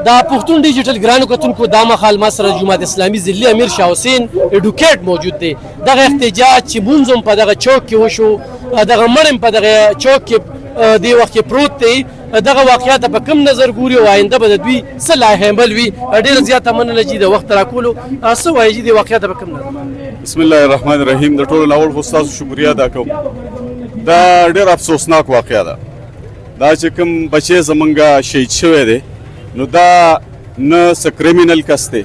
دا پښتون ډیجیټل ګرانو کتونکو دا مهال ما سره جماعت اسلامي ضلعي امیر شاه حسین اډوکیټ موجود دی. دغه احتجاج چې مونځ هم په دغه چوک کې وشو، دغه مړ هم په دغه چوک کې دې وخت کې پروت دی، دغه واقعیات په کوم نظر ګوري او آینده به د دوی څه لایحه عمل وي؟ ډېره زیاته مننه چې د وخت راکولو. څه وایي چې دې واقعیات په کوم نظر؟ بسم الله الرحمن الرحیم. د ټولو اول خو ستاسو شکریه ادا کوم. دا ډېر افسوسناک واقعه ده. دا چې کوم بچی زمونږ شهید شوی دی نو دا نه څه کریمینل کس دی،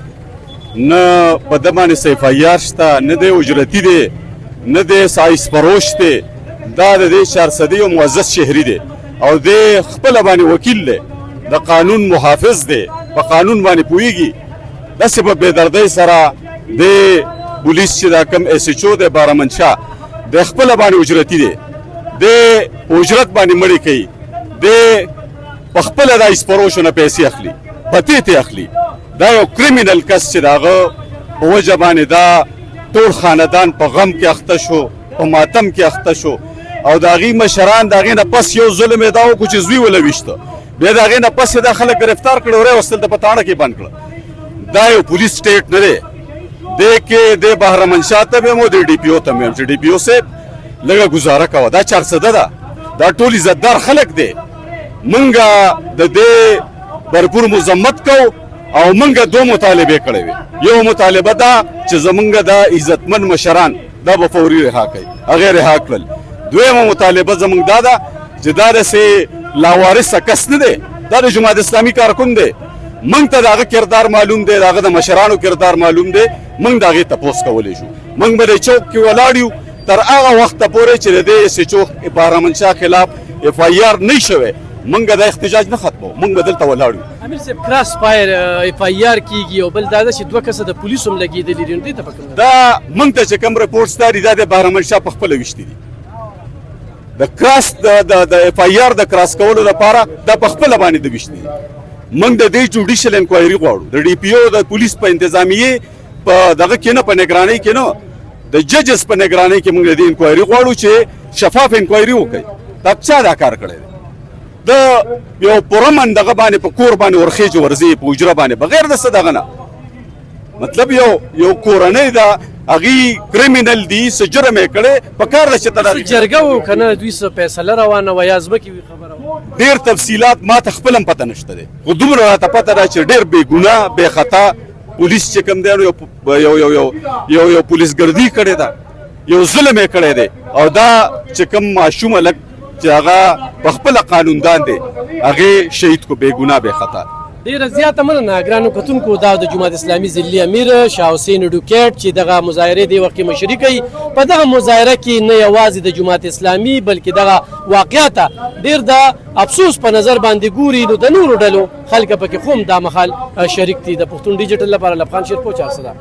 نه په ده باندې څه اف آی آر شته، نه دی اجرتي دی، نه دی سایس فروش دی. دا د دې 400 یو معزز شهري دی او دی خپله باندې وکیل دی، د قانون محافظ دی، په قانون باندې پوهېږي. داسې په بېدردۍ سره د پولیس چې دا کوم ایس ایچ او دی بارامنشاه د خپله باندې اجرتي دی، د اجرت باندې مړې کوي، د په خپله دا اسپروشو نه پیسې اخلي، پتې ته اخلي. دا یو کریمینل کس چې د هغه په وجه باندې دا ټول خاندان په غم کې اخته شو، په ماتم کې اخته شو او د هغې مشران د هغې نه پس یو ظلم یې دا وکړو چې زوی ونه ویشته، بیا د هغې نه پس یې دا خلک ګرفتار کړه او راوستل د په تاڼه کې بند کړه. دا یو پولیس سټیټ نه دی. دې کې د بهرمنشاه ته به یم او د ډي پي او ته یم چې ډي پي او صاحب لږه ګزاره کوه. دا 400 ده، دا ټول عزتدار خلک دی. منګه د دې برپور مذمت کو او منګه دو مطالبه کړې وي. یو مطالبه دا چې زمونږ د عزتمن مشران دا به فوري رها کوي، هغه رها کړل. دویمه مطالبه زمونږ دا ده چې دا داسې لاوارثه کس نه دی، دا د جماعت اسلامي کارکون دی. موږ ته د هغه کردار معلوم دی، د هغه د مشرانو کردار معلوم دی. موږ د هغې تپوس کولی شو. موږ به د چوک کې ولاړ یو تر هغه وخته پورې چې د دې ایس ایچ او بهرمنشاه خلاف اف آی آر نه شوی. موږ دا احتجاج نه ختمو، موږ به دلته ولاړ یو. امیر صاحب کراس فایر اف آی آر کیږي او بل دا ده چې 2 کسه د پولیسو هم لګېدلي دي، نو دې ته په کوم دا موږ ته چې کوم رپورټ ستاري دا د بهرمنشاه په خپله ویشتي دي. د کراس د اف آی آر د کراس کولو لپاره دا په خپله باندې د ویشتي دي. موږ د دې جوډیشل انکوایري غواړو، د ډي پي او د پولیس په انتظامیې په دغه کې نه، په نگرانۍ کې نه، د ججز په نگرانۍ کې موږ د دې انکوایري غواړو چې شفاف انکوایري وکړي. دا چا دا کار کړی دی؟ د یو پرمن دغه باندې په کور باندې ورخیج ورځي په اجره باندې بغیر د څه دغه نه، مطلب یو کورنۍ ده، هغې کریمینل دي، څه جرم یې کړی، په کار ده چې ته جرګه و که نه دوی څه فیصله روانه وه یا ځمکې وي خبره وه؟ ډېر تفصیلات ما ته خپل هم پته نشته دی، خو دومره راته پته ده چې ډېر بې ګناه بې خطا پولیس چې کوم دی یو پولیسګردي کړې ده، یو ظلم یې کړی دی. او دا چې کوم ماشوم هلک چې هغه په خپله قانوندان دی هغې شهید کو بې ګناه بې خطا. ډېره زیاته مننه ګرانو کتونکو. دا د جماعت اسلامي ضلعي امیر شاه حسین اډوکیټ چې دغه مظاهرې دې وخت کې مشري کوي. په دغه مظاهره کې نه یوازې د جماعت اسلامي بلکې دغه واقعیت ډېر د افسوس په نظر باندې ګوري، نو د نورو ډلو خلک پکې خو هم دا مهال شریک دي. د پښتون ډیجیټل لپاره لبخان شیرپور 400.